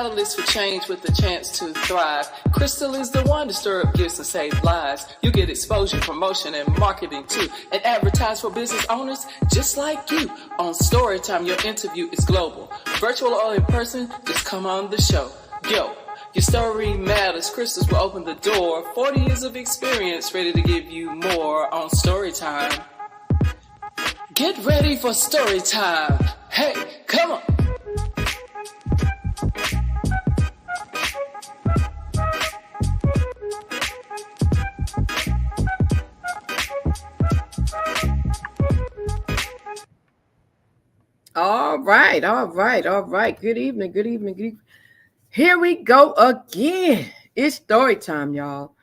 catalyst for change with the chance to thrive. Crystal is the one to stir up gifts and save lives. You get exposure, promotion, and marketing too. And advertise for business owners just like you. On Storytime, your interview is global. Virtual or in person, just come on the show. Yo, your story matters. Crystals will open the door. 40 years of experience, ready to give you more on Storytime. Get ready for Storytime. Hey, come on. All right. Good evening. Here we go again. It's story time, y'all.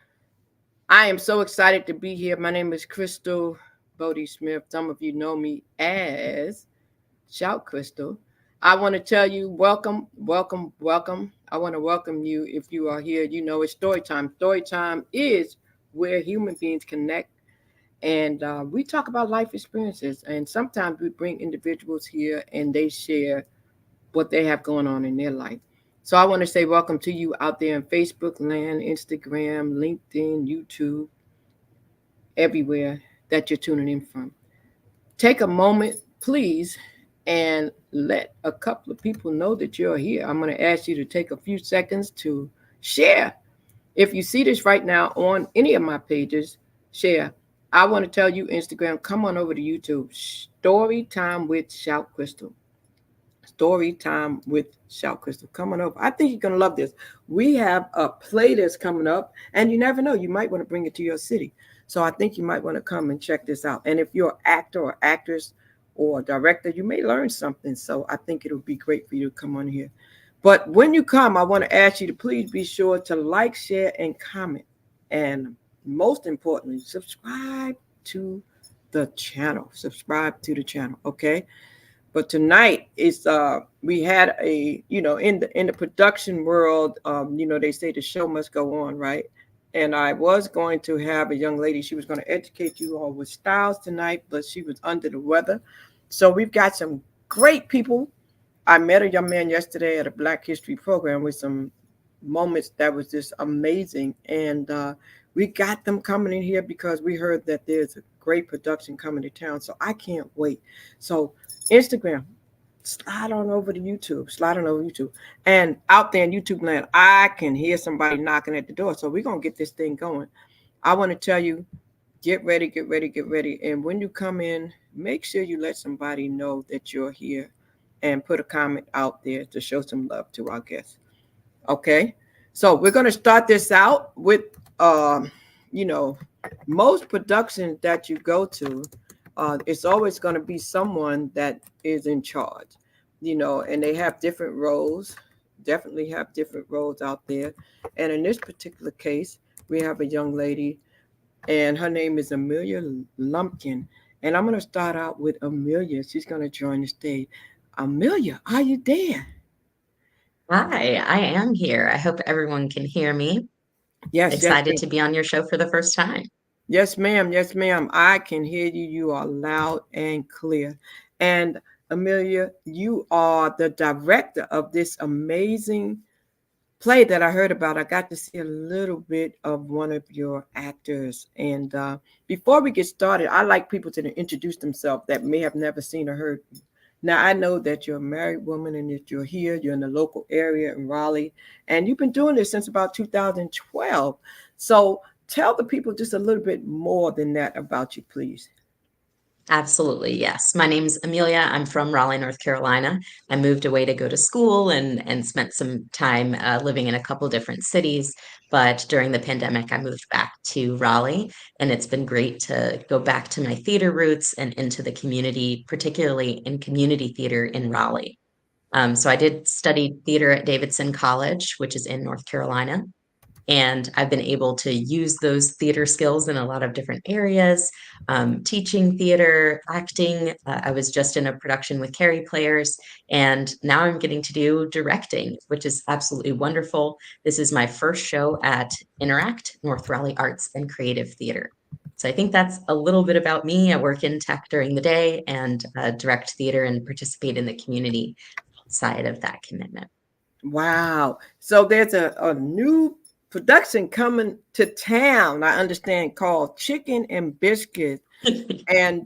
I am so excited to be here. My name is Crystal Bodie Smith. Some of you know me as Shout Crystal. I want to tell you, welcome. I want to welcome you if you are here. You know, it's story time. Story time is where human beings connect. And we talk about life experiences, and sometimes we bring individuals here and they share what they have going on in their life. So I want to say welcome to you out there in Facebook land, Instagram, LinkedIn, YouTube, everywhere that you're tuning in from. Take a moment, please, and let a couple of people know that you're here. I'm going to ask you to take a few seconds to share. If you see this right now on any of my pages, share. I want to tell you, Instagram, come on over to YouTube. Storytime with Shout Crystal. Storytime with Shout Crystal. Come on over. I think you're going to love this. We have a play that's coming up, and you never know. You might want to bring it to your city. So I think you might want to come and check this out. And if you're an actor or actress or director, you may learn something. So I think it'll be great for you to come on here. But when you come, I want to ask you to please be sure to like, share, and comment. And most importantly, subscribe to the channel. Okay? But tonight is we had a, in the production world, they say the show must go on, right? And I was going to have a young lady, she was going to educate you all with styles tonight, but she was under the weather. So we've got some great people. I met a young man yesterday at a Black History program with some moments that was just amazing. And we got them coming in here because we heard that there's a great production coming to town. So I can't wait. So Instagram, slide on over to YouTube. And out there in YouTube land, I can hear somebody knocking at the door. So we're going to get this thing going. I want to tell you, get ready. And when you come in, make sure you let somebody know that you're here and put a comment out there to show some love to our guests. Okay? So we're going to start this out with, most productions that you go to, it's always going to be someone that is in charge, and they have different roles, definitely have different roles out there. And in this particular case, we have a young lady, and her name is Amelia Lumpkin. And I'm going to start out with Amelia. She's going to join the stage. Amelia, are you there? Hi, I am here. I hope everyone can hear me. Yes. Excited to be on your show for the first time. Yes, ma'am. I can hear you. You are loud and clear. And Amelia, you are the director of this amazing play that I heard about. I got to see a little bit of one of your actors. And before we get started, I like people to introduce themselves that may have never seen or heard. Now, I know that you're a married woman and that you're here, you're in the local area in Raleigh, and you've been doing this since about 2012. So tell the people just a little bit more than that about you, please. Absolutely, yes. My name's Amelia. I'm from Raleigh, North Carolina. I moved away to go to school and spent some time living in a couple different cities. But during the pandemic, I moved back to Raleigh, and it's been great to go back to my theater roots and into the community, particularly in community theater in Raleigh. So I did study theater at Davidson College, which is in North Carolina. And I've been able to use those theater skills in a lot of different areas, teaching theater, acting. I was just in a production with Carrie Players, and now I'm getting to do directing, which is absolutely wonderful. This is my first show at Interact, North Raleigh Arts and Creative Theater. So I think that's a little bit about me. I work in tech during the day and direct theater and participate in the community side of that commitment. Wow. So there's a new production coming to town, I understand, called Chicken and Biscuits. And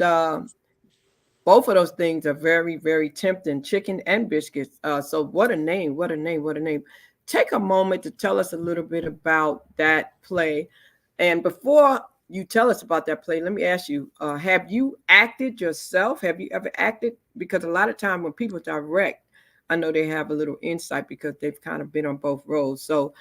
both of those things are very, very tempting, chicken and biscuits. So what a name, what a name, what a name. Take a moment to tell us a little bit about that play. And before you tell us about that play, let me ask you, have you acted yourself? Have you ever acted? Because a lot of time when people direct, I know they have a little insight because they've kind of been on both roles. So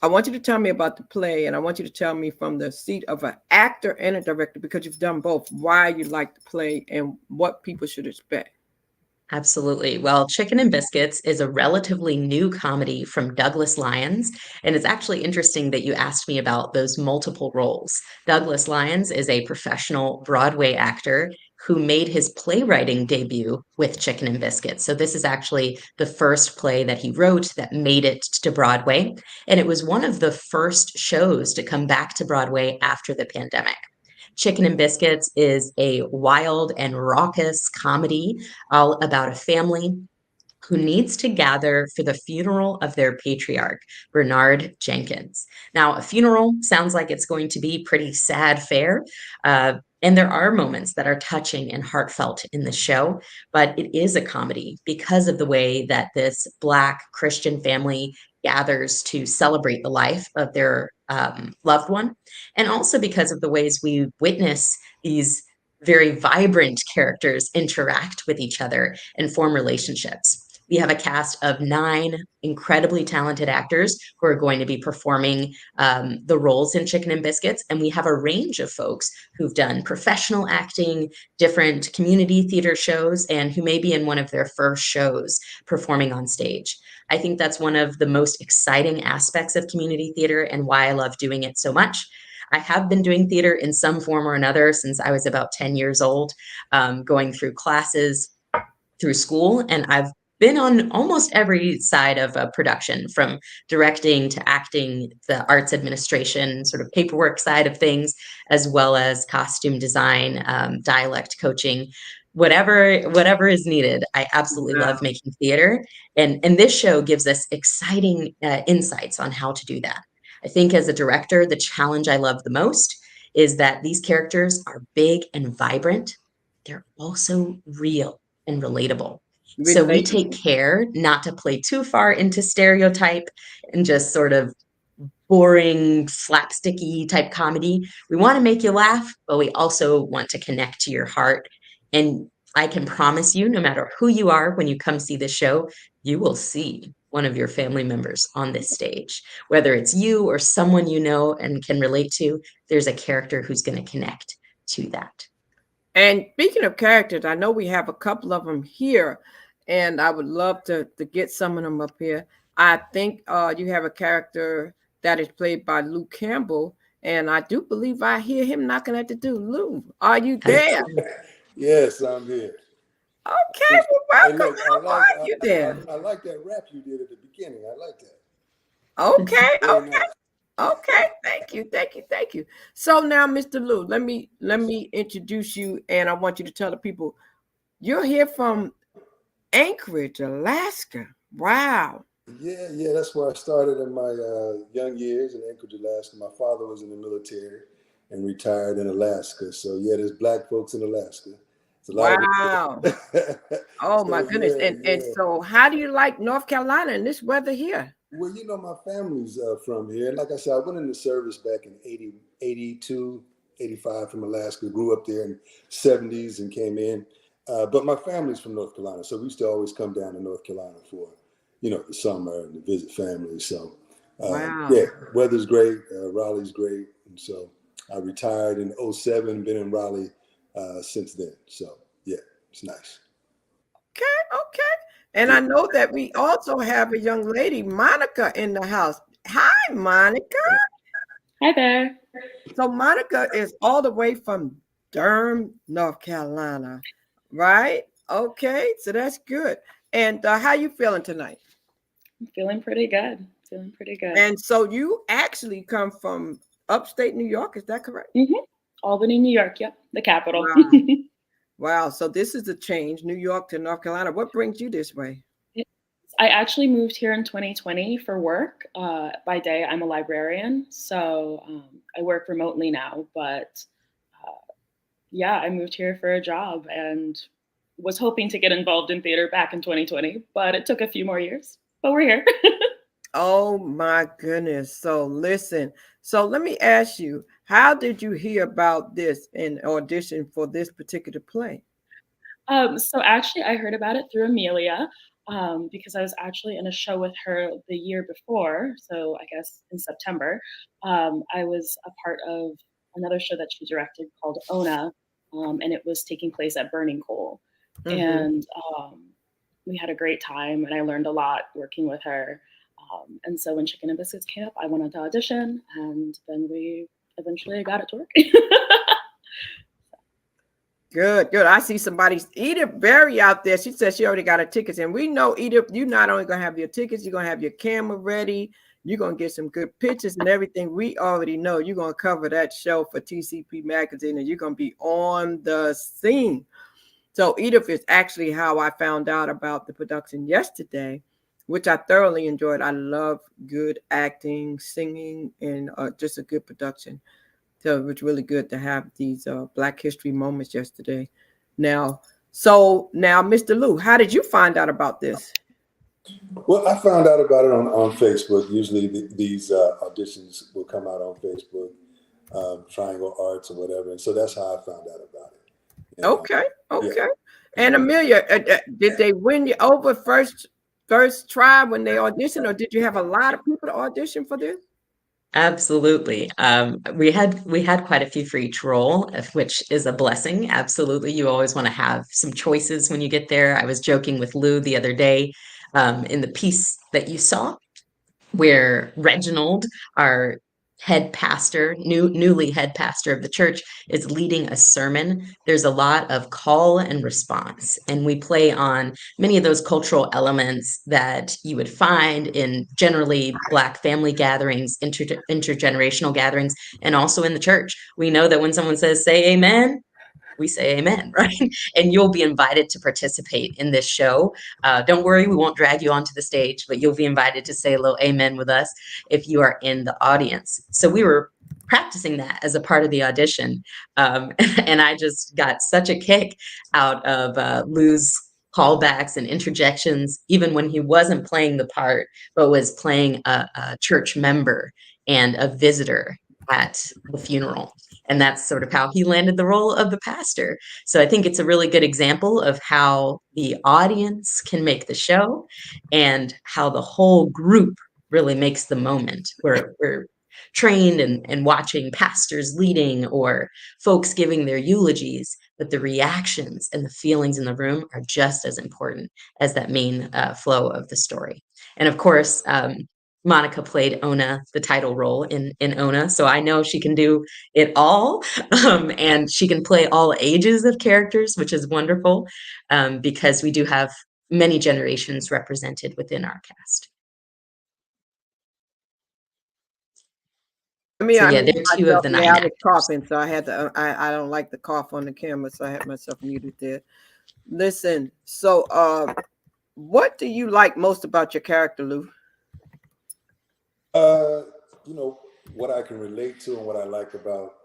I want you to tell me about the play, and I want you to tell me from the seat of an actor and a director, because you've done both, why you like the play and what people should expect. Absolutely. Well, Chicken and Biscuits is a relatively new comedy from Douglas Lyons. And it's actually interesting that you asked me about those multiple roles. Douglas Lyons is a professional Broadway actor who made his playwriting debut with Chicken and Biscuits. So, this is actually the first play that he wrote that made it to Broadway. And it was one of the first shows to come back to Broadway after the pandemic. Chicken and Biscuits is a wild and raucous comedy all about a family who needs to gather for the funeral of their patriarch, Bernard Jenkins. Now, a funeral sounds like it's going to be pretty sad fare. And there are moments that are touching and heartfelt in the show, but it is a comedy because of the way that this Black Christian family gathers to celebrate the life of their loved one, and also because of the ways we witness these very vibrant characters interact with each other and form relationships. We have a cast of 9 incredibly talented actors who are going to be performing the roles in Chicken and Biscuits. And we have a range of folks who've done professional acting, different community theater shows, and who may be in one of their first shows performing on stage. I think that's one of the most exciting aspects of community theater and why I love doing it so much. I have been doing theater in some form or another since I was about 10 years old, going through classes through school, and I've been on almost every side of a production, from directing to acting, the arts administration, sort of paperwork side of things, as well as costume design, dialect coaching, whatever is needed. I absolutely love Wow. making theater, and this show gives us exciting insights on how to do that. I think as a director, the challenge I love the most is that these characters are big and vibrant. They're also real and relatable. So we take Relatable. care not to play too far into stereotype and just sort of boring, slapsticky type comedy. We want to make you laugh, but we also want to connect to your heart. And I can promise you, no matter who you are, when you come see the show, you will see one of your family members on this stage. Whether it's you or someone you know and can relate to, there's a character who's going to connect to that. And speaking of characters, I know we have a couple of them here, and I would love to get some of them up here. I think you have a character that is played by Lou Campbell, and I do believe I hear him knocking at the door. Lou, are you there? Yes, I'm here. Okay, well, Hey, welcome. look, How are you there? I like that rap you did at the beginning. I like that. Okay, Very okay, nice. okay. Thank you, thank you, thank you. So now, Mr. Lou, let me introduce you, and I want you to tell the people you're here from Anchorage, Alaska. Wow. Yeah. That's where I started in my young years in Anchorage, Alaska. My father was in the military and retired in Alaska. So yeah, there's black folks in Alaska. It's a lot of Wow. Oh my so goodness. And yeah. so how do you like North Carolina and this weather here? Well, my family's from here. And like I said, I went into service back in 82, 85 from Alaska, grew up there in 70s and came in. But my family's from North Carolina. So we used to always come down to North Carolina for, the summer and to visit family. So, Wow. yeah, weather's great. Raleigh's great. And so I retired in '07, been in Raleigh since then. So, yeah, it's nice. Okay, okay. And Yeah. I know that we also have a young lady, Monica, in the house. Hi, Monica. Hi there. So Monica is all the way from Durham, North Carolina, right? Okay, so that's good. And how you feeling tonight? I'm feeling pretty good. Feeling pretty good. And so you actually come from upstate New York, is that correct? hmm Albany, New York. Yep, the capital. Wow. Wow. So this is a change, New York to North Carolina. What brings you this way? I actually moved here in 2020 for work. By day, I'm a librarian, so I work remotely now. But yeah, I moved here for a job and was hoping to get involved in theater back in 2020, but it took a few more years. But we're here. Oh my goodness. So listen. So let me ask you, how did you hear about this and audition for this particular play? So actually, I heard about it through Amelia because I was actually in a show with her the year before. So I guess in September, I was a part of another show that she directed called Ona, and it was taking place at Burning Coal. Mm-hmm. And we had a great time, and I learned a lot working with her. And so when Chicken and Biscuits came up, I went on to audition, and then we eventually got it to work. Good, good. I see somebody's Edith Berry out there. She said she already got her tickets. And we know, Edith, you're not only going to have your tickets, you're going to have your camera ready. You're going to get some good pictures and everything. We already know you're going to cover that show for TCP Magazine and you're going to be on the scene. So Edith is actually how I found out about the production yesterday, which I thoroughly enjoyed. I love good acting, singing, and just a good production. So it was really good to have these Black History moments yesterday. Now, Mr. Lou, how did you find out about this? Well, I found out about it on Facebook. Usually these auditions will come out on Facebook, Triangle Arts or whatever. And so that's how I found out about it. And, Okay. Yeah. And Amelia, did they win you over first try when they auditioned, or did you have a lot of people to audition for this? Absolutely. We had quite a few for each role, which is a blessing. Absolutely. You always want to have some choices when you get there. I was joking with Lou the other day, in the piece that you saw, where Reginald, our head pastor, newly head pastor of the church, is leading a sermon. There's a lot of call and response, and we play on many of those cultural elements that you would find in generally Black family gatherings, intergenerational gatherings, and also in the church. We know that when someone says, "Say amen," we say amen, right? And you'll be invited to participate in this show. Don't worry, we won't drag you onto the stage, but you'll be invited to say a little amen with us if you are in the audience. So we were practicing that as a part of the audition. And I just got such a kick out of Lou's callbacks and interjections, even when he wasn't playing the part, but was playing a church member and a visitor at the funeral. And that's sort of how he landed the role of the pastor. So I think it's a really good example of how the audience can make the show and how the whole group really makes the moment. We're trained and watching pastors leading or folks giving their eulogies, but the reactions and the feelings in the room are just as important as that main flow of the story. And of course, Monica played Ona, the title role in Ona, so I know she can do it all, and she can play all ages of characters, which is wonderful, because we do have many generations represented within our cast. I mean, So yeah, they're two of myself, the yeah, 9 I was actors. coughing, so I had to. I don't like the cough on the camera, so I had myself muted there. Listen, so what do you like most about your character, Lou? You know, what I can relate to and what I like about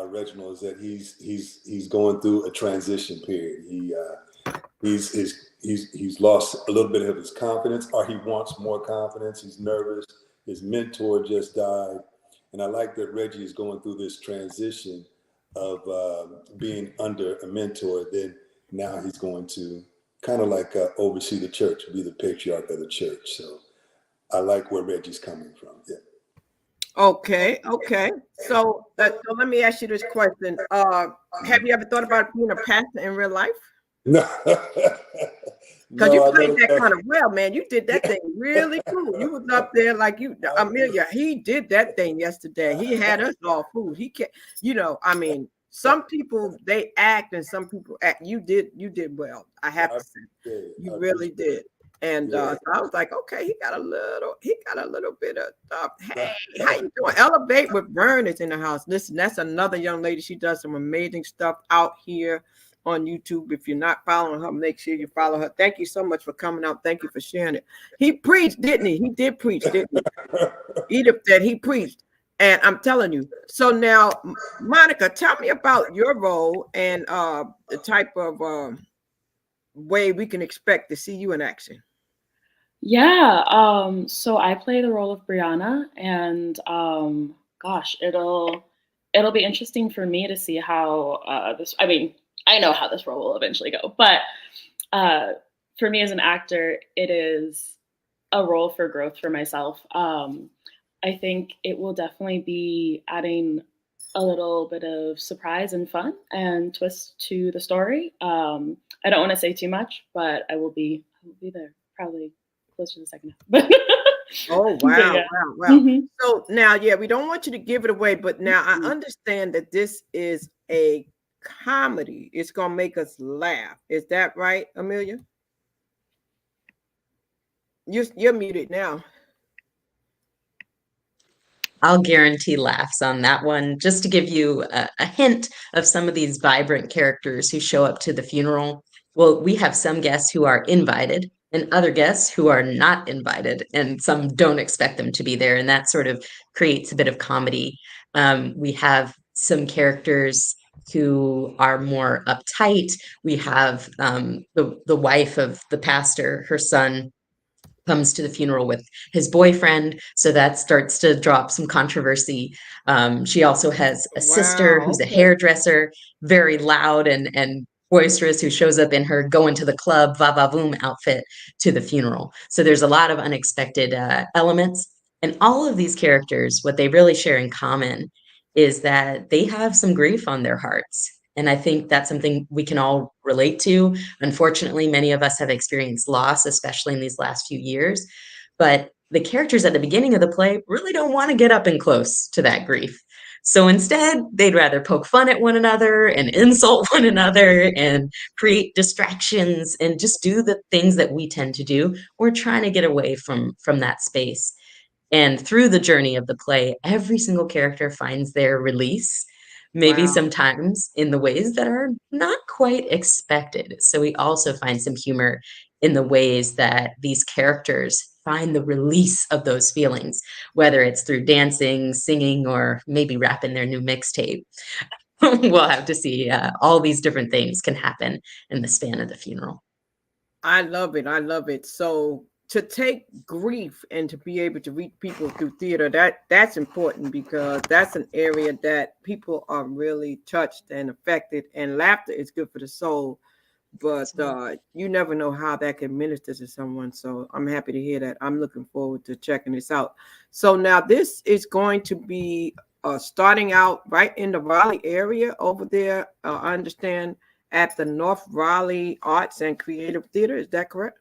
Reginald is that he's going through a transition period. He's lost a little bit of his confidence, or he wants more confidence. He's nervous. His mentor just died, and I like that Reggie is going through this transition of being under a mentor. Then now he's going to kind of like oversee the church, be the patriarch of the church. So I like where Reggie's coming from. Yeah. Okay. So let me ask you this question. Have you ever thought about being a pastor in real life? No, Because you no, I played never. that kind of well, man. You did that thing really cool. You was up there like Amelia. He did that thing yesterday. He had us all fooled. He can't, I mean, some people they act and some people act. You did well. I have to say, you really did. And so I was like, okay, he got a little bit of stuff. Hey, how you doing? Elevate with Vern is in the house. Listen, that's another young lady. She does some amazing stuff out here on YouTube. If you're not following her, make sure you follow her. Thank you so much for coming out. Thank you for sharing it. He preached, didn't he? He did preach, didn't he? Edith said he preached. And I'm telling you. So now, Monica, tell me about your role and the type of way we can expect to see you in action. Yeah, so I play the role of Brianna, and gosh, it'll be interesting for me to see how this. I mean, I know how this role will eventually go, but for me as an actor, it is a role for growth for myself. I think it will definitely be adding a little bit of surprise and fun and twist to the story. I don't want to say too much, but I will be there probably close to the second half. Oh, But wow, yeah. wow. Mhm. So now, yeah, we don't want you to give it away, but now I understand that this is a comedy. It's gonna make us laugh. Is that right, Amelia? You're muted now. I'll guarantee laughs on that one, just to give you a hint of some of these vibrant characters who show up to the funeral. Well, we have some guests who are invited and other guests who are not invited, and some don't expect them to be there. And that sort of creates a bit of comedy. We have some characters who are more uptight. We have the wife of the pastor, her son comes to the funeral with his boyfriend, so that starts to drop some controversy. She also has a sister Wow, who's a okay. hairdresser, very loud and boisterous, who shows up in her going to the club va va voom outfit to the funeral. So there's a lot of unexpected elements, and all of these characters, what they really share in common is that they have some grief on their hearts. And I think that's something we can all relate to. Unfortunately, many of us have experienced loss, especially in these last few years. But the characters at the beginning of the play really don't want to get up and close to that grief. So instead, they'd rather poke fun at one another and insult one another and create distractions and just do the things that we tend to do. We're trying to get away from that space. And through the journey of the play, every single character finds their release, maybe Wow. sometimes in the ways that are not quite expected. So we also find some humor in the ways that these characters find the release of those feelings, whether it's through dancing, singing, or maybe rapping their new mixtape. We'll have to see. All these different things can happen in the span of the funeral. I love it. I love it. So to take grief and to be able to reach people through theater, that's important because that's an area that people are really touched and affected. And laughter is good for the soul, but you never know how that can minister to someone. So I'm happy to hear that. I'm looking forward to checking this out. So now this is going to be starting out right in the Raleigh area over there. I understand at the North Raleigh Arts and Creative Theater. Is that correct?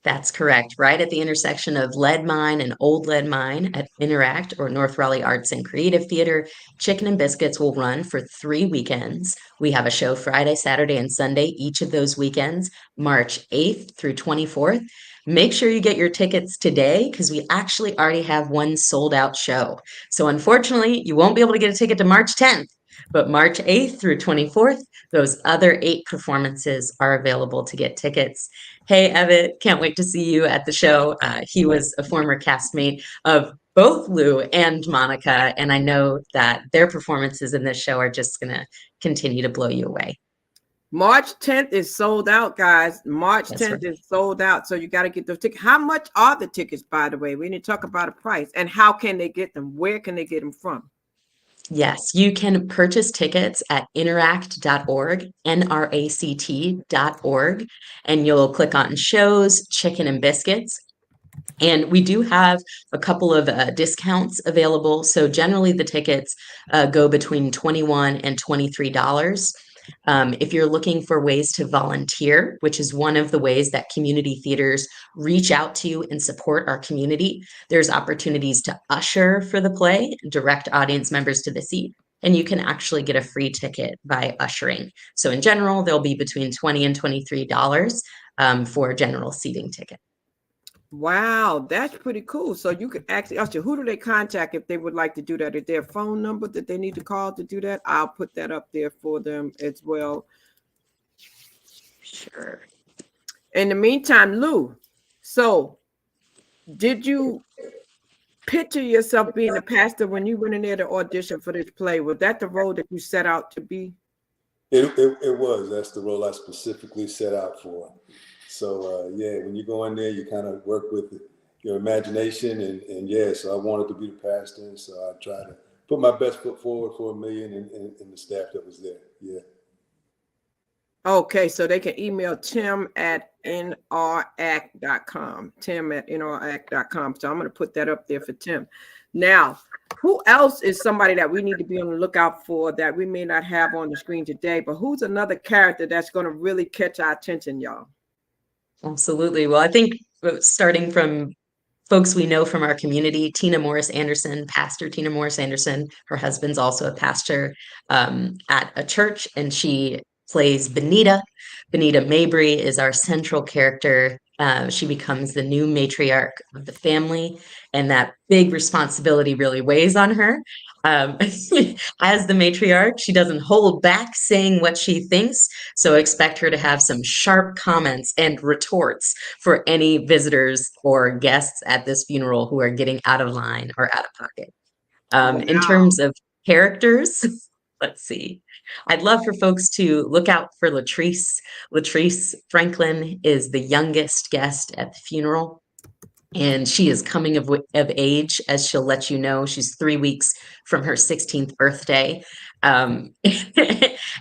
That's correct. Right at the intersection of Lead Mine and Old Lead Mine at Interact or North Raleigh Arts and Creative Theater, Chicken and Biscuits will run for 3 weekends. We have a show Friday, Saturday, and Sunday, each of those weekends, March 8th through 24th. Make sure you get your tickets today because we actually already have one sold out show. So unfortunately, you won't be able to get a ticket to March 10th, but March 8th through 24th, those other 8 performances are available to get tickets. Hey, Evitt, can't wait to see you at the show. He was a former castmate of both Lou and Monica, and I know that their performances in this show are just going to continue to blow you away. March 10th is sold out, guys. March That's 10th right. is sold out. So you got to get those tickets. How much are the tickets, by the way? We need to talk about a price. And how can they get them? Where can they get them from? Yes, you can purchase tickets at interact.org, NRACT.org, and you'll click on shows, Chicken and Biscuits. And we do have a couple of discounts available. So generally the tickets go between $21 and $23. If you're looking for ways to volunteer, which is one of the ways that community theaters reach out to and support our community, there's opportunities to usher for the play, direct audience members to the seat, and you can actually get a free ticket by ushering. So in general, they'll be between $20 and $23 for a general seating ticket. Wow, that's pretty cool. So you can actually ask you, who do they contact if they would like to do that? Is there a phone number that they need to call to do that? I'll put that up there for them as well. Sure. In the meantime, Lou, so did you picture yourself being a pastor when you went in there to audition for this play? Was that the role that you set out to be? It was. That's the role I specifically set out for. So yeah, when you go in there, you kind of work with your imagination, and yeah. So I wanted to be the pastor, and so I tried to put my best foot forward for Amelia and the staff that was there. Yeah. Okay, so they can email Tim at nract.com. Tim at nract.com. So I'm going to put that up there for Tim. Now, who else is somebody that we need to be on the lookout for that we may not have on the screen today, but who's another character that's going to really catch our attention, y'all? Absolutely. Well, I think starting from folks we know from our community, Tina Morris Anderson, Pastor Tina Morris Anderson. Her husband's also a pastor at a church, and she plays Benita. Benita Mabry is our central character. She becomes the new matriarch of the family, and that big responsibility really weighs on her. As the matriarch, she doesn't hold back saying what she thinks, so expect her to have some sharp comments and retorts for any visitors or guests at this funeral who are getting out of line or out of pocket. In Wow. terms of characters, let's see. I'd love for folks to look out for Latrice. Latrice Franklin is the youngest guest at the funeral, and she is coming of age, as she'll let you know. She's 3 weeks from her 16th birthday. Um,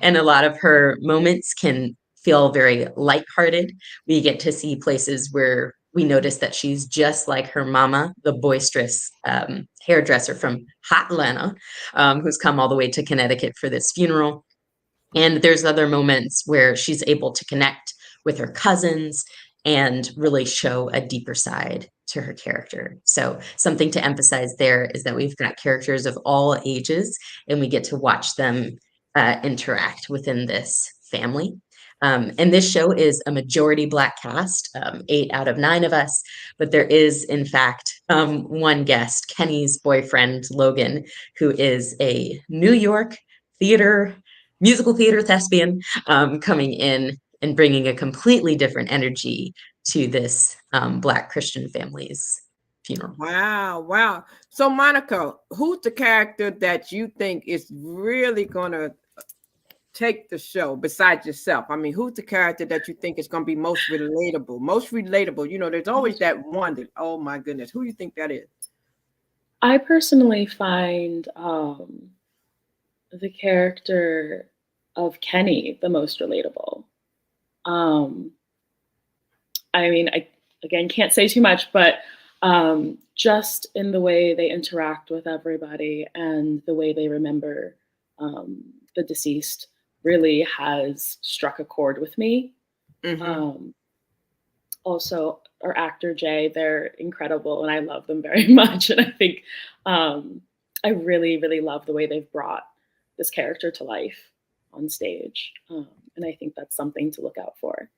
and a lot of her moments can feel very lighthearted. We get to see places where we notice that she's just like her mama, the boisterous hairdresser from Hot Atlanta, who's come all the way to Connecticut for this funeral. And there's other moments where she's able to connect with her cousins and really show a deeper side to her character. So something to emphasize there is that we've got characters of all ages, and we get to watch them interact within this family. And this show is a majority Black cast, 8 out of 9 of us, but there is, in fact, one guest, Kenny's boyfriend, Logan, who is a New York musical theater thespian, coming in and bringing a completely different energy to this Black Christian family's funeral. Wow. Wow. So, Monica, who's the character that you think is really going to take the show besides yourself? I mean, who's the character that you think is going to be most relatable? Most relatable. You know, there's always that one that, oh my goodness, who do you think that is? I personally find the character of Kenny the most relatable. I mean, I again can't say too much, but just in the way they interact with everybody and the way they remember the deceased really has struck a chord with me. Mm-hmm. Also, our actor Jay, they're incredible, and I love them very much. And I think I really, really love the way they've brought this character to life on stage, and I think that's something to look out for.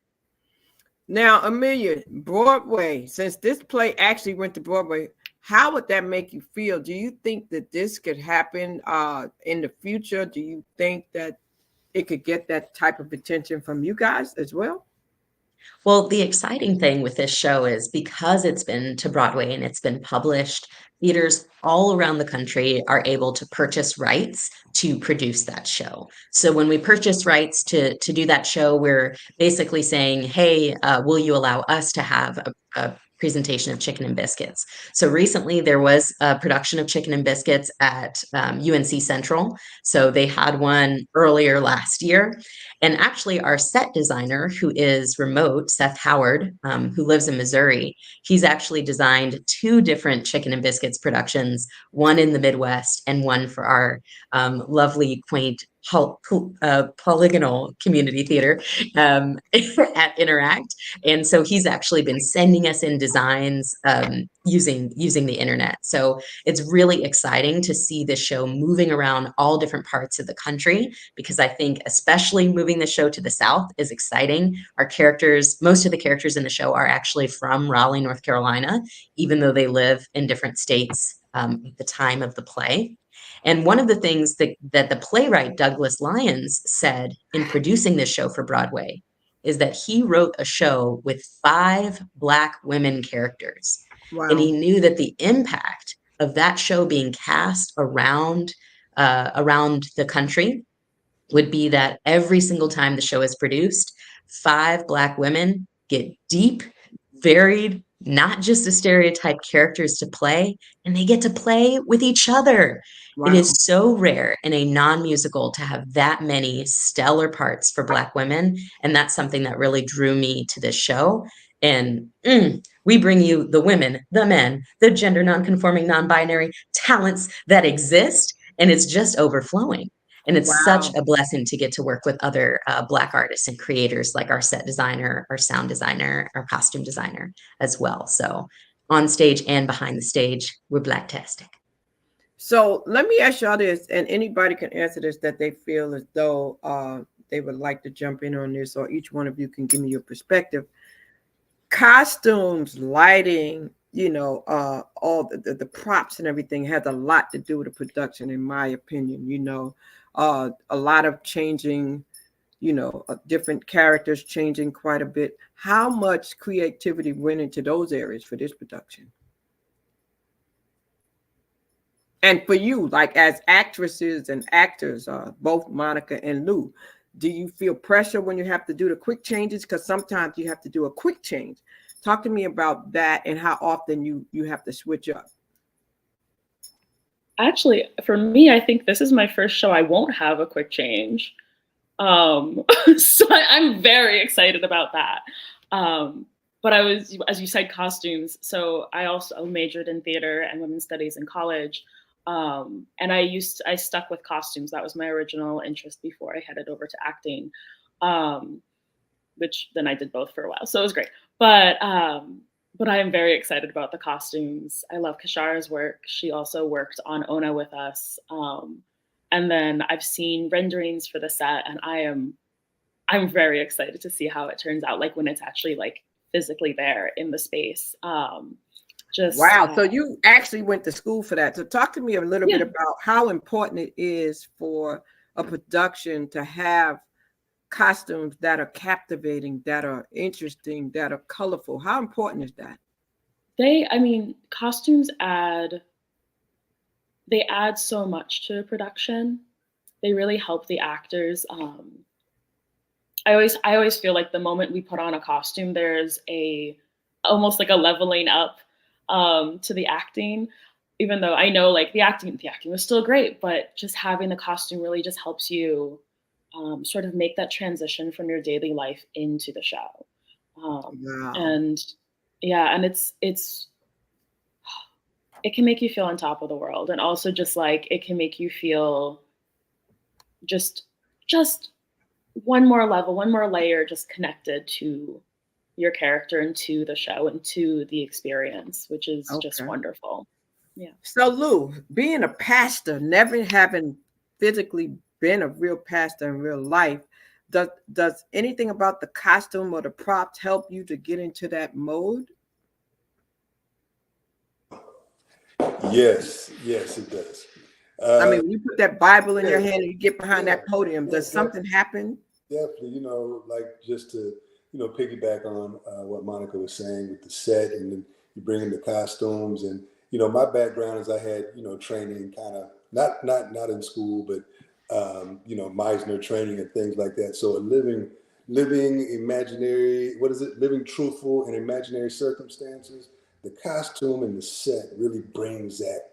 Now, Amelia, Broadway, since this play actually went to Broadway, how would that make you feel? Do you think that this could happen in the future? Do you think that it could get that type of attention from you guys as well? Well, the exciting thing with this show is because it's been to Broadway and it's been published, theaters all around the country are able to purchase rights to produce that show. So when we purchase rights to do that show, we're basically saying, hey, will you allow us to have a presentation of Chicken and Biscuits? So recently there was a production of Chicken and Biscuits at UNC Central. So they had one earlier last year. And actually, our set designer, who is remote, Seth Howard, who lives in Missouri, he's actually designed 2 different Chicken and Biscuits productions, one in the Midwest and one for our lovely, quaint, polygonal community theater at Interact. And so he's actually been sending us in designs using the internet. So it's really exciting to see this show moving around all different parts of the country, because I think especially moving the show to the South is exciting. Most of the characters in the show are actually from Raleigh, North Carolina, even though they live in different states at the time of the play. And one of the things that the playwright Douglas Lyons said in producing this show for Broadway is that he wrote a show with 5 Black women characters. And Wow. he knew that the impact of that show being cast around the country would be that every single time the show is produced, 5 Black women get deep, varied, not just a stereotype characters to play, and they get to play with each other. It Wow. is so rare in a non-musical to have that many stellar parts for Black women, and that's something that really drew me to this show. And we bring you the women, the men, the gender non-conforming, non-binary talents that exist, and it's just overflowing. And it's such Wow. a blessing to get to work with other Black artists and creators like our set designer, our sound designer, our costume designer as well. So on stage and behind the stage, we're Blacktastic. So let me ask y'all this, and anybody can answer this that they feel as though they would like to jump in on this, or each one of you can give me your perspective. Costumes, lighting, all the props and everything has a lot to do with the production, in my opinion. A lot of changing, different characters changing quite a bit. How much creativity went into those areas for this production? And for you, like as actresses and actors, both Monica and Lou, do you feel pressure when you have to do the quick changes? Because sometimes you have to do a quick change. Talk to me about that and how often you have to switch up. Actually, for me, I think this is my first show I won't have a quick change. So I'm very excited about that. But I was, as you said, costumes. So I also majored in theater and women's studies in college. And I stuck with costumes. That was my original interest before I headed over to acting, which then I did both for a while. So it was great. But I am very excited about the costumes. I love Kashara's work. She also worked on Ona with us. And then I've seen renderings for the set, and I'm very excited to see how it turns out, like when it's actually like physically there in the space. Wow. So you actually went to school for that. So talk to me a little bit about how important it is for a production to have costumes that are captivating, that are interesting, that are colorful. How important is that? Costumes add so much to a production. They really help the actors. I always feel like the moment we put on a costume, there's almost like a leveling up to the acting, even though I know like the acting was still great, but just having the costume really just helps you sort of make that transition from your daily life into the show. Wow. And it can make you feel on top of the world, and also just like it can make you feel just one more level, one more layer, just connected to your character and to the show and to the experience, which is just wonderful. Yeah. So Lou, being a pastor, never having physically been a real pastor in real life, does anything about the costume or the props help you to get into that mode? Yes, it does. When you put that Bible in your hand and you get behind that podium, does something happen? Definitely, like just to, piggyback on what Monica was saying with the set, and then you bring in the costumes, and my background is I had training kind of not in school, but Meisner training and things like that. So living imaginary, living truthful in imaginary circumstances. The costume and the set really brings that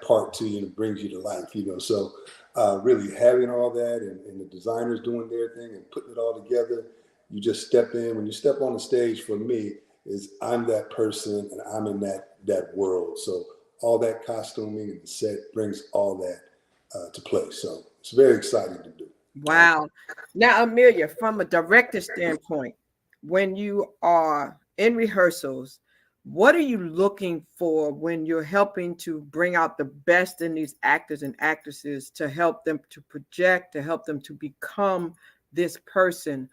part to you and brings you to life, So really having all that and the designers doing their thing and putting it all together, you just step in. When you step on the stage, for me, is I'm that person and I'm in that world. So all that costuming and the set brings all that to play. So it's very exciting to do. Wow. Now, Amelia, from a director standpoint, when you are in rehearsals, what are you looking for when you're helping to bring out the best in these actors and actresses to help them to project, to help them to become this person?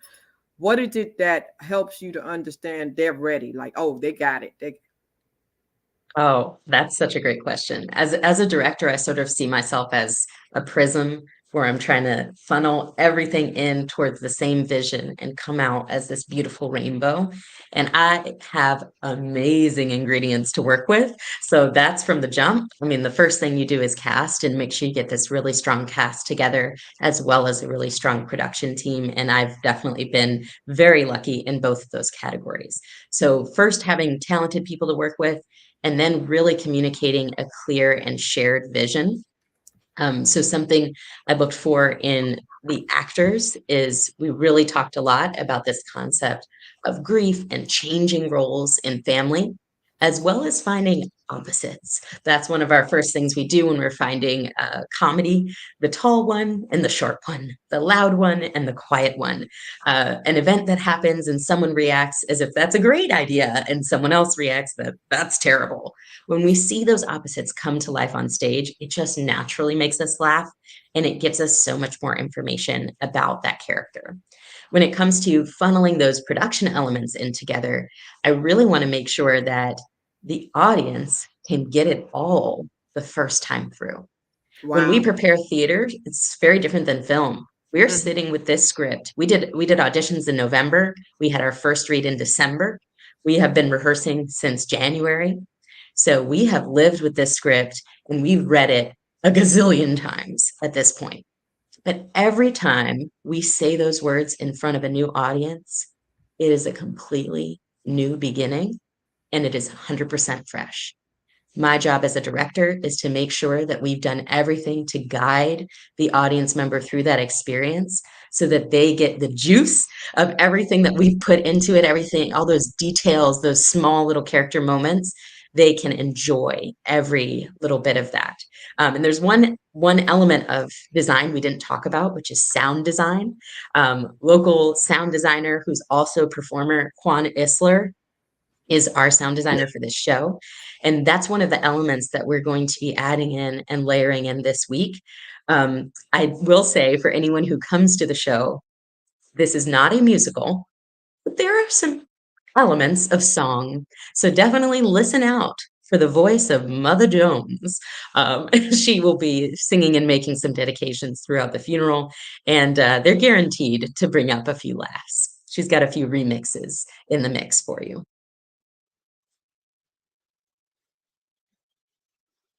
What is it that helps you to understand they're ready? Like, oh, they got it. Oh, that's such a great question. As a director, I sort of see myself as a prism where I'm trying to funnel everything in towards the same vision and come out as this beautiful rainbow. And I have amazing ingredients to work with. So that's from the jump. I mean, the first thing you do is cast and make sure you get this really strong cast together, as well as a really strong production team. And I've definitely been very lucky in both of those categories. So, first, having talented people to work with, and then really communicating a clear and shared vision. So something I looked for in the actors is we really talked a lot about this concept of grief and changing roles in family, as well as finding opposites. That's one of our first things we do when we're finding comedy: the tall one and the short one, the loud one and the quiet one. An event that happens and someone reacts as if that's a great idea, and someone else reacts that that's terrible. When we see those opposites come to life on stage, it just naturally makes us laugh, and it gives us so much more information about that character. When it comes to funneling those production elements in together, I really want to make sure that the audience can get it all the first time through. When we Wow. prepare theater, it's very different than film. We're Mhm. sitting with this script. We did auditions in November. We had our first read in December. We have been rehearsing since January. So we have lived with this script and we've read it a gazillion times at this point. But every time we say those words in front of a new audience, it is a completely new beginning, and it is 100% fresh. My job as a director is to make sure that we've done everything to guide the audience member through that experience so that they get the juice of everything that we've put into it, everything, all those details, those small little character moments. They can enjoy every little bit of that. And there's one element of design we didn't talk about, which is sound design. Local sound designer who's also a performer, Quan Isler, is our sound designer for this show. And that's one of the elements that we're going to be adding in and layering in this week. I will say, for anyone who comes to the show, this is not a musical, but there are some elements of song. So definitely listen out for the voice of Mother Jones. She will be singing and making some dedications throughout the funeral, and they're guaranteed to bring up a few laughs. She's got a few remixes in the mix for you.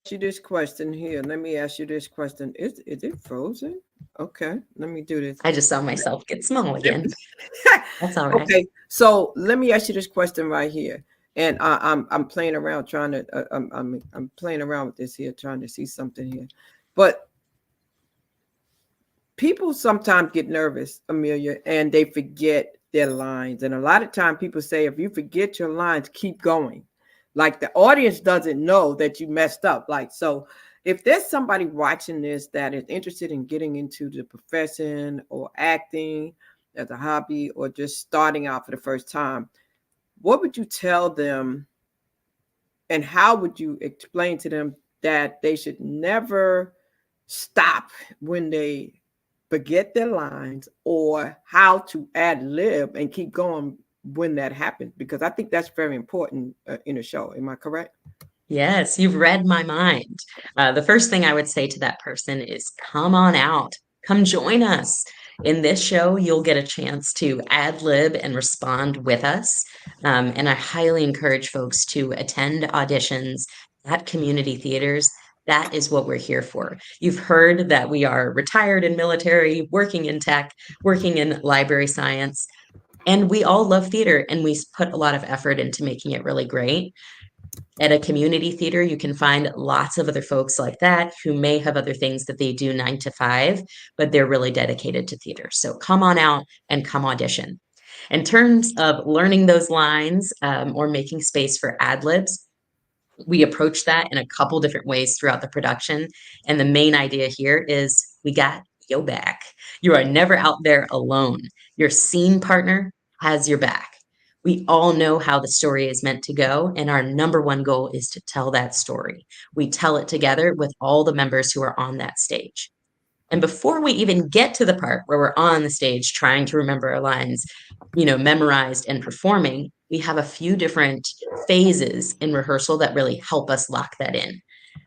You this question here. Let me ask you this question. Is it frozen? Okay, let me do this. I just saw myself get small again. That's all right. Okay, so let me ask you this question right here. And I'm playing around trying to I'm playing around with this here, trying to see something here. But people sometimes get nervous, Amelia, and they forget their lines. And a lot of time people say, if you forget your lines, keep going. Like the audience doesn't know that you messed up. Like, so if there's somebody watching this that is interested in getting into the profession or acting as a hobby or just starting out for the first time, what would you tell them and how would you explain to them that they should never stop when they forget their lines, or how to ad lib and keep going when that happens? Because I think that's very important in a show. Am I correct? Yes, you've read my mind. The first thing I would say to that person is come on out, come join us. In this show, you'll get a chance to ad lib and respond with us. And I highly encourage folks to attend auditions at community theaters. That is what we're here for. You've heard that we are retired and military, working in tech, working in library science, and we all love theater and we put a lot of effort into making it really great. At a community theater, you can find lots of other folks like that who may have other things that they do 9 to 5, but they're really dedicated to theater. So come on out and come audition. In terms of learning those lines or making space for ad libs, we approach that in a couple different ways throughout the production. And the main idea here is we got your back. You are never out there alone. Your scene partner has your back. We all know how the story is meant to go, and our number one goal is to tell that story. We tell it together with all the members who are on that stage. And before we even get to the part where we're on the stage trying to remember our lines, memorized and performing, we have a few different phases in rehearsal that really help us lock that in.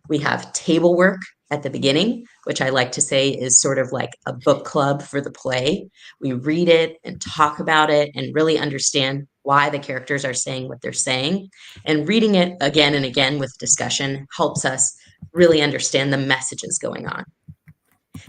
We have table work, at the beginning, which I like to say is sort of like a book club for the play. We read it and talk about it and really understand why the characters are saying what they're saying. And reading it again and again with discussion helps us really understand the messages going on.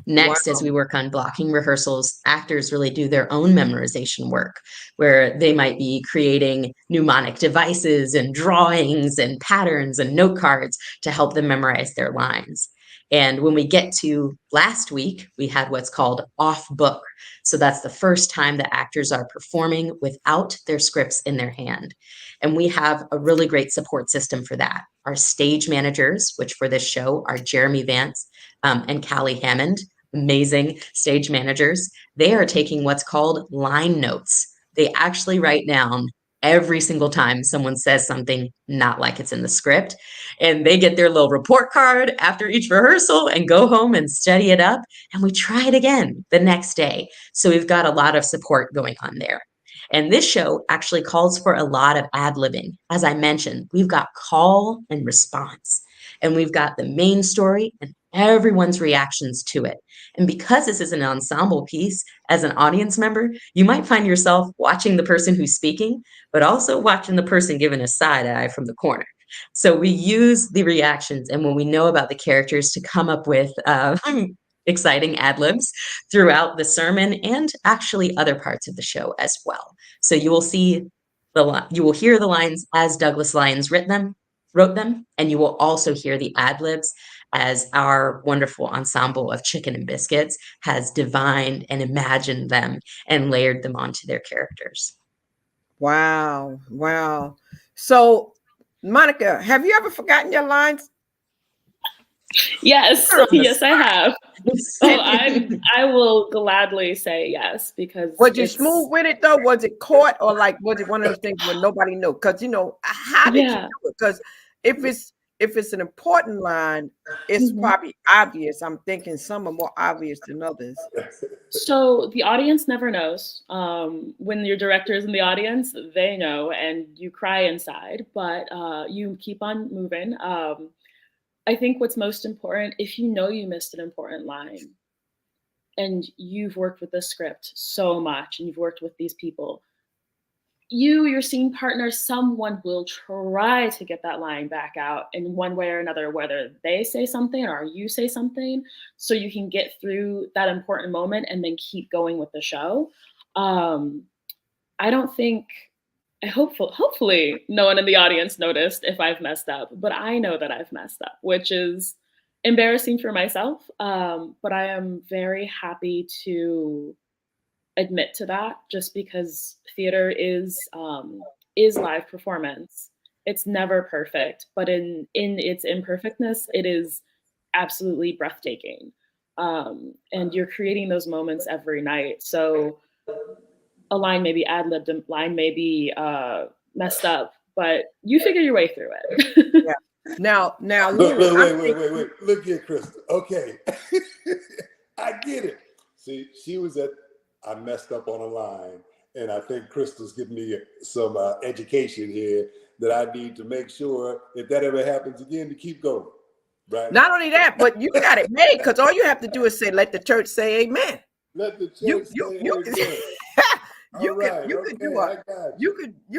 Next, as Wow. we work on blocking rehearsals, actors really do their own memorization work, where they might be creating mnemonic devices and drawings and patterns and note cards to help them memorize their lines. And when we get to last week, we had what's called off book. So that's the first time that actors are performing without their scripts in their hand. And we have a really great support system for that. Our stage managers, which for this show are Jeremy Vance and Callie Hammond, amazing stage managers, they are taking what's called line notes. They actually write down every single time someone says something not like it's in the script. And they get their little report card after each rehearsal and go home and study it up. And we try it again the next day. So we've got a lot of support going on there. And this show actually calls for a lot of ad-libbing. As I mentioned, we've got call and response, and we've got the main story and everyone's reactions to it. And because this is an ensemble piece, as an audience member, you might find yourself watching the person who's speaking, but also watching the person giving a side eye from the corner. So we use the reactions and when we know about the characters to come up with exciting ad libs throughout the sermon and actually other parts of the show as well. So you will see you will hear the lines as Douglas Lyons wrote them, and you will also hear the ad libs as our wonderful ensemble of Chicken and Biscuits has divined and imagined them and layered them onto their characters. Wow. Wow. So, Monica, have you ever forgotten your lines? Yes, yes, I have. I will gladly say yes, because was you smooth with it though? Was it caught, or like was it one of those things where nobody knew? Because how did you do it? Because if it's an important line, it's probably obvious. I'm thinking some are more obvious than others. So the audience never knows. When your director is in the audience, they know, and you cry inside, but you keep on moving. I think what's most important, if you know you missed an important line and you've worked with the script so much and you've worked with these people, your scene partner, someone will try to get that line back out in one way or another, whether they say something or you say something, so you can get through that important moment and then keep going with the show. I don't think, hopefully no one in the audience noticed if I've messed up, but I know that I've messed up, which is embarrassing for myself. But I am very happy to admit to that, just because theater is live performance. It's never perfect, but in its imperfectness, it is absolutely breathtaking. And you're creating those moments every night. So a line may be ad-libbed, a line may be messed up, but you figure your way through it. Yeah. Now, wait. Look here, Krista. Okay. I get it. See, she was I messed up on a line, and I think Krista's giving me some education here that I need to make sure if that ever happens again to keep going. Right. Not only that, but you got it made, because all you have to do is say, "Let the church say amen." Let the church say amen. You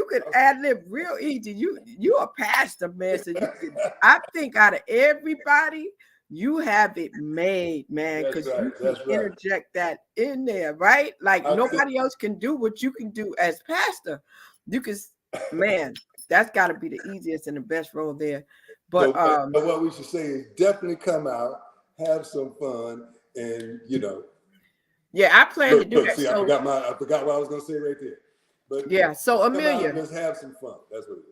could ad lib real easy. You a pastor, man. So I think out of everybody, you have it made, man, because you can interject that in there, right? Like nobody else can do what you can do as pastor. You can, man, that's got to be the easiest and the best role there. But so what we should say is definitely come out, have some fun, and Yeah, I plan to do that. See, I forgot what I was going to say right there. But yeah, so Amelia, let's have some fun. That's what it is.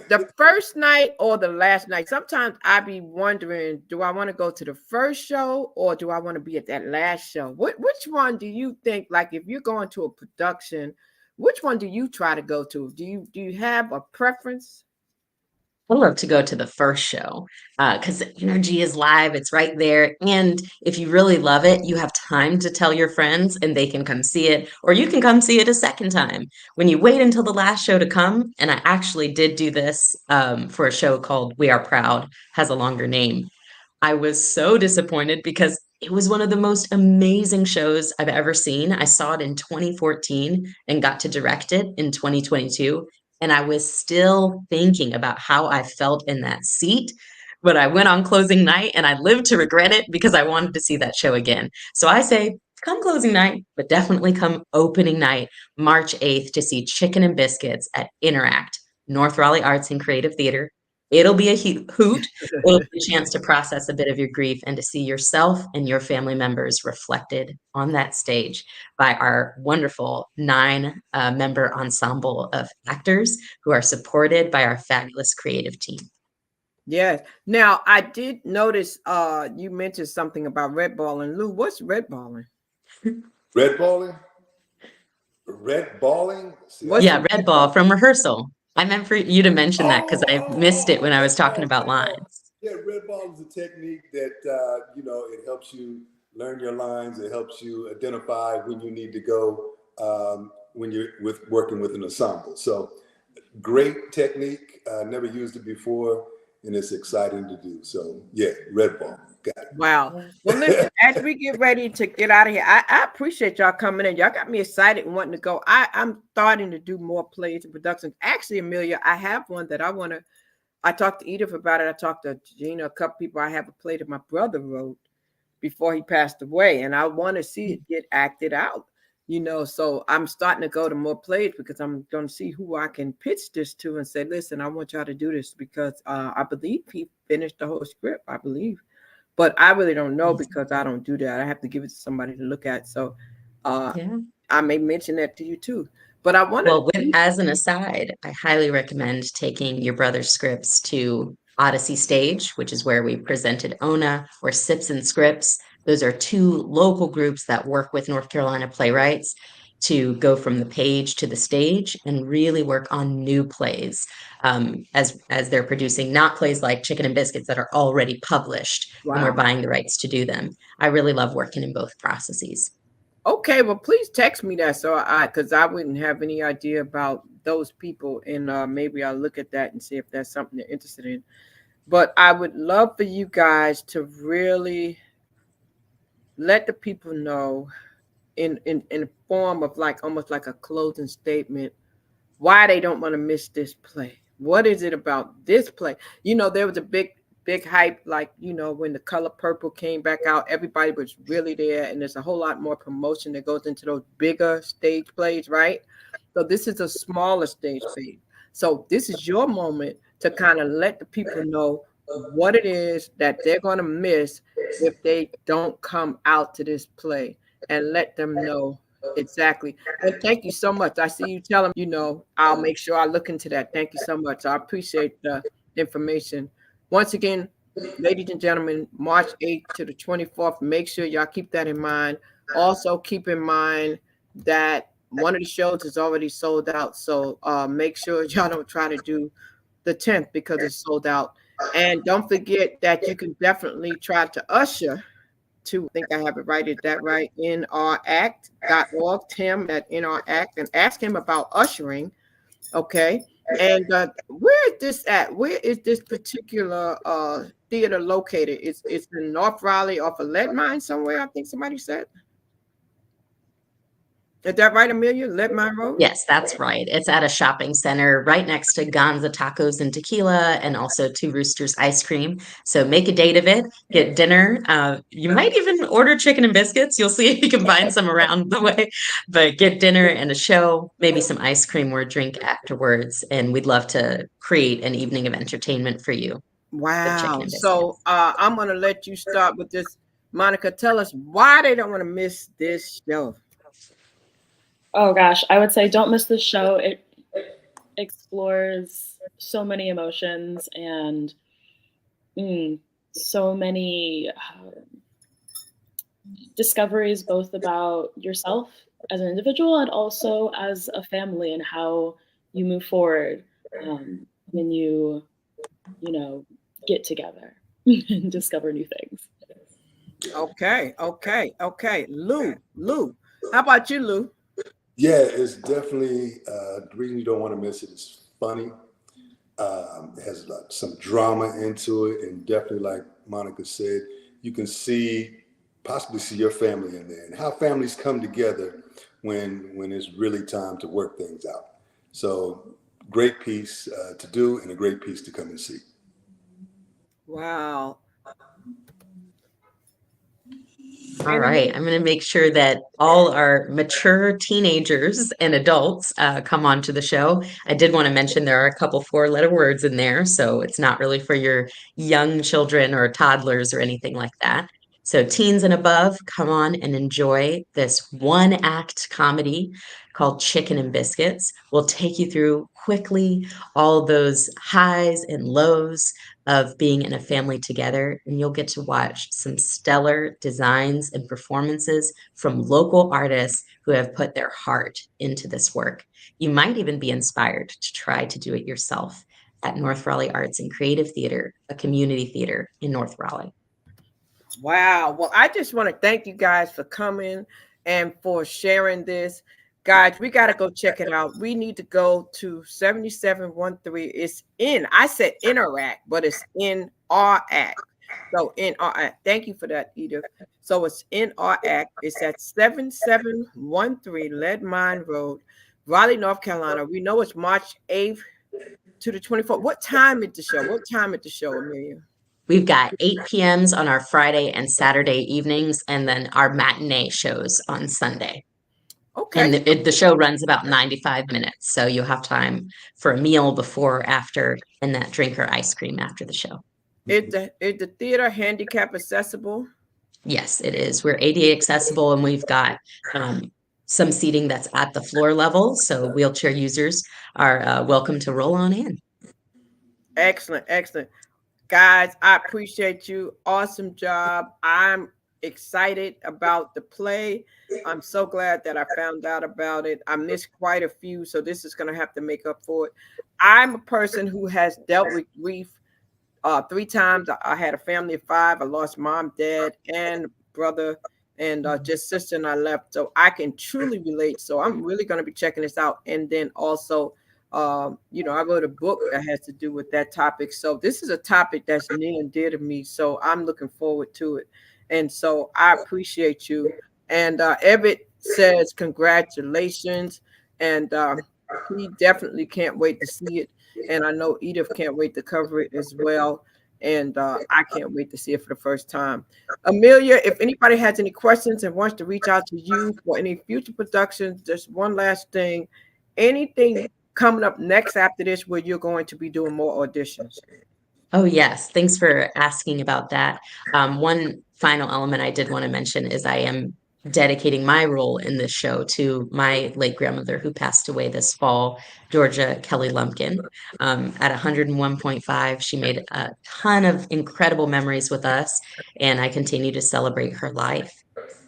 The first night or the last night? Sometimes I be wondering, do I want to go to the first show or do I want to be at that last show? Which one do you think? Like, if you're going to a production, which one do you try to go to? Do you have a preference? I love to go to the first show because the energy is live. It's right there. And if you really love it, you have time to tell your friends and they can come see it, or you can come see it a second time. When you wait until the last show to come, and I actually did do this for a show called We Are Proud, has a longer name. I was so disappointed because it was one of the most amazing shows I've ever seen. I saw it in 2014 and got to direct it in 2022. And I was still thinking about how I felt in that seat. But I went on closing night and I lived to regret it because I wanted to see that show again. So I say, come closing night, but definitely come opening night, March 8th, to see Chicken and Biscuits at Interact, North Raleigh Arts and Creative Theater. It'll be a hoot. It'll be a chance to process a bit of your grief and to see yourself and your family members reflected on that stage by our wonderful 9 member ensemble of actors who are supported by our fabulous creative team. Yes. Now I did notice you mentioned something about red balling. Lou, what's red balling? Red balling? Red balling? See, Yeah, red ball from rehearsal. I meant for you to mention that because I missed it when I was talking about lines. Yeah, red ball is a technique that, it helps you learn your lines. It helps you identify when you need to go when you're working with an ensemble. So great technique. Never used it before, and it's exciting to do. So yeah, red ball. Got it. Wow. Well, listen, as we get ready to get out of here, I appreciate y'all coming in. Y'all got me excited and wanting to go. I'm starting to do more plays and productions. Actually, Amelia, I have one that I talked to Edith about it. I talked to Gina, a couple people. I have a play that my brother wrote before he passed away, and I want to see it get acted out. So I'm starting to go to more plays because I'm going to see who I can pitch this to and say, listen, I want y'all to do this because I believe he finished the whole script, I believe. But I really don't know because I don't do that. I have to give it to somebody to look at. So I may mention that to you too. But I want to. As an aside, I highly recommend taking your brother's scripts to Odyssey Stage, which is where we presented Ona, or Sips and Scripts. Those are 2 local groups that work with North Carolina playwrights to go from the page to the stage and really work on new plays as they're producing not plays like Chicken and Biscuits that are already published and we're buying the rights to do them. I really love working in both processes. Okay, well, please text me that because I wouldn't have any idea about those people, and maybe I'll look at that and see if that's something they're interested in. But I would love for you guys to really let the people know in form of almost like a closing statement why they don't want to miss this play. What is it about this play? There was a big hype, when The Color Purple came back out, everybody was really there, and there's a whole lot more promotion that goes into those bigger stage plays, right? So this is a smaller stage play. So this is your moment to kind of let the people know what it is that they're going to miss if they don't come out to this play, and let them know exactly. And thank you so much. I see you tell them, I'll make sure I look into that. Thank you so much. I appreciate the information. Once again, ladies and gentlemen, March 8th to the 24th, make sure y'all keep that in mind. Also, keep in mind that one of the shows is already sold out. So make sure y'all don't try to do the 10th because it's sold out. And don't forget that you can definitely try to usher to, I think I have it right. Is that right? nract.org, Tim at nract, and ask him about ushering. Okay. And where is this at? Where is this particular theater located? It's in North Raleigh off of Lead Mine somewhere, I think somebody said. Is that right, Amelia? Lead Mine Road? Yes, that's right. It's at a shopping center right next to Gonza Tacos and Tequila, and also Two Roosters Ice Cream. So make a date of it, get dinner. You might even order chicken and biscuits. You'll see if you can find some around the way, but get dinner and a show, maybe some ice cream or a drink afterwards. And we'd love to create an evening of entertainment for you. Wow. So I'm going to let you start with this. Monica, tell us why they don't want to miss this show. Oh gosh, I would say don't miss this show. It explores so many emotions and so many discoveries, both about yourself as an individual and also as a family, and how you move forward when you get together and discover new things. Okay. Lou, how about you, Lou? Yeah, it's definitely the reason you don't want to miss it is funny. It has like some drama into it, and definitely, like Monica said, you can possibly see your family in there, and how families come together when it's really time to work things out. So, great piece to do, and a great piece to come and see. Wow. All Any right. more? I'm going to make sure that all our mature teenagers and adults come on to the show. I did want to mention there are a couple four-letter words in there, so it's not really for your young children or toddlers or anything like that. So, teens and above, come on and enjoy this one-act comedy called Chicken and Biscuits. We'll take you through quickly all those highs and lows of being in a family together, and you'll get to watch some stellar designs and performances from local artists who have put their heart into this work. You might even be inspired to try to do it yourself at North Raleigh Arts and Creative Theater, a community theater in North Raleigh. Wow. Well, I just want to thank you guys for coming and for sharing this. Guys, we got to go check it out. We need to go to 7713. It's I said interact, but it's in our act. So in our act. Thank you for that, Edith. So it's in our act. It's at 7713 Lead Mine Road, Raleigh, North Carolina. We know it's March 8th to the 24th. What time is the show? What time is the show, Amelia? We've got 8 p.m.s on our Friday and Saturday evenings, and then our matinee shows on Sunday. Okay. And the show runs about 95 minutes. So you'll have time for a meal before or after, and that drink or ice cream after the show. Is the theater handicap accessible? Yes, it is. We're ADA accessible, and we've got some seating that's at the floor level. So wheelchair users are welcome to roll on in. Excellent, excellent. Guys, I appreciate you. Awesome job. I'm excited about the play. I'm so glad that I found out about it. I missed quite a few, so this is going to have to make up for it. I'm a person who has dealt with grief 3 times. I had a family of 5. I lost mom, dad, and brother, and just sister, and I left. So I can truly relate. So I'm really going to be checking this out. And then also, I wrote a book that has to do with that topic. So this is a topic that's near and dear to me. So I'm looking forward to it. And so I appreciate you. And Everett says congratulations. And he definitely can't wait to see it. And I know Edith can't wait to cover it as well. And I can't wait to see it for the first time. Amelia, if anybody has any questions and wants to reach out to you for any future productions, just one last thing. Anything coming up next after this where you're going to be doing more auditions? Oh, yes. Thanks for asking about that. One final element I did want to mention is I am dedicating my role in this show to my late grandmother who passed away this fall, Georgia Kelly Lumpkin. At 101.5, she made a ton of incredible memories with us, and I continue to celebrate her life.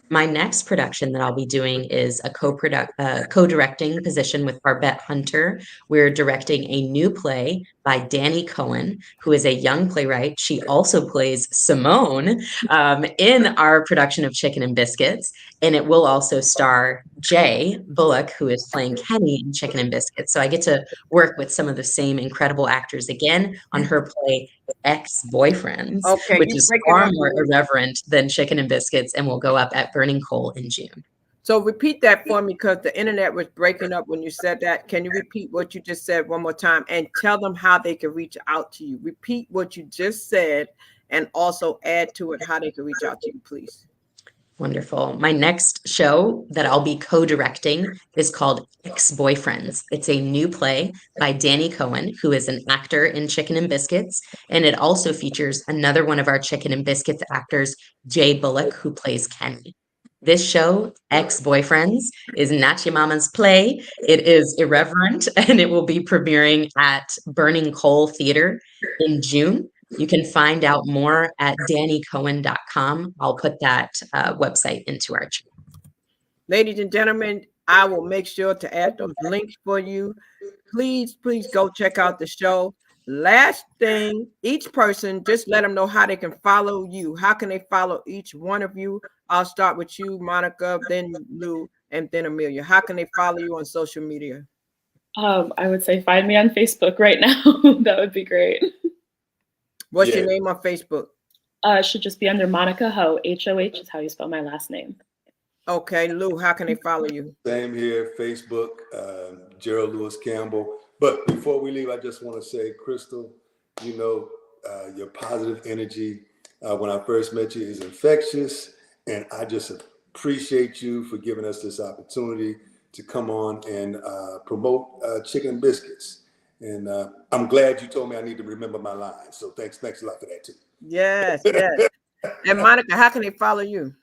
My next production that I'll be doing is a co-directing position with Barbette Hunter. We're directing a new play by Danny Cohen, who is a young playwright. She also plays Simone in our production of Chicken and Biscuits, and it will also star Jay Bullock, who is playing Kenny in Chicken and Biscuits. So I get to work with some of the same incredible actors again on her play Ex-Boyfriends, Okay, which you is breaking far up. more irreverent than Chicken and Biscuits, and will go up at Burning Coal in June. So repeat that for me because the internet was breaking up when you said that. Can you repeat what you just said one more time and tell them how they can reach out to you? Repeat what you just said and also add to it how they can reach out to you, please. Wonderful. My next show that I'll be co-directing is called Ex-Boyfriends. It's a new play by Danny Cohen, who is an actor in Chicken and Biscuits, and it also features another one of our Chicken and Biscuits actors, Jay Bullock, who plays Kenny. This show, Ex-Boyfriends, is not your mama's play. It is irreverent, and it will be premiering at Burning Coal Theater in June. You can find out more at dannycohen.com. I'll put that website into our chat. Ladies and gentlemen, I will make sure to add those links for you. Please go check out the show. Last thing, each person, just let them know how they can follow you. How can they follow each one of you? I'll start with you, Monica, then Lou, and then Amelia. How can they follow you on social media? I would say find me on Facebook right now. That would be great. What's your name on Facebook? It should just be under Monica Ho. H-O-H is how you spell my last name. Okay, Lou, how can they follow you? Same here, Facebook, Gerald Lewis Campbell. But before we leave, I just want to say, Crystal, you know, your positive energy when I first met you is infectious. And I just appreciate you for giving us this opportunity to come on and promote Chicken and Biscuits. And I'm glad you told me I need to remember my lines. So thanks a lot for that too. Yes, yes. And Monica, how can they follow you?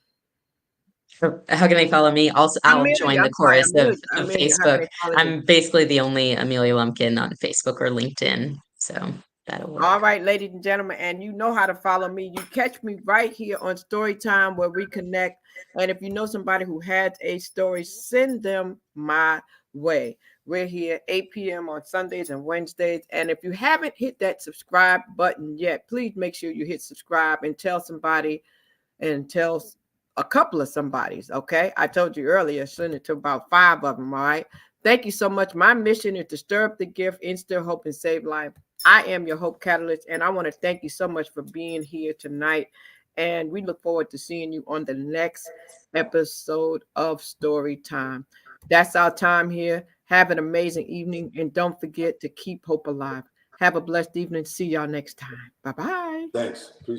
How can they follow me? Also, I'll Amelia, join the I'm sorry, chorus of Amelia, how can Facebook. they follow you? I'm basically the only Amelia Lumpkin on Facebook or LinkedIn, so that'll work. All right, ladies and gentlemen, and you know how to follow me. You catch me right here on Storytime where we connect. And if you know somebody who has a story, send them my way. We're here 8 p.m. on Sundays and Wednesdays. And if you haven't hit that subscribe button yet, please make sure you hit subscribe and tell somebody and tell a couple of somebodies. Okay. I told you earlier, send it to about 5 of them. All right. Thank you so much. My mission is to stir up the gift, instill hope, and save life. I am your Hope Catalyst, and I want to thank you so much for being here tonight. And we look forward to seeing you on the next episode of Story Time. That's our time here. Have an amazing evening, and don't forget to keep hope alive. Have a blessed evening. See y'all next time. Bye-bye. Thanks. Appreciate it.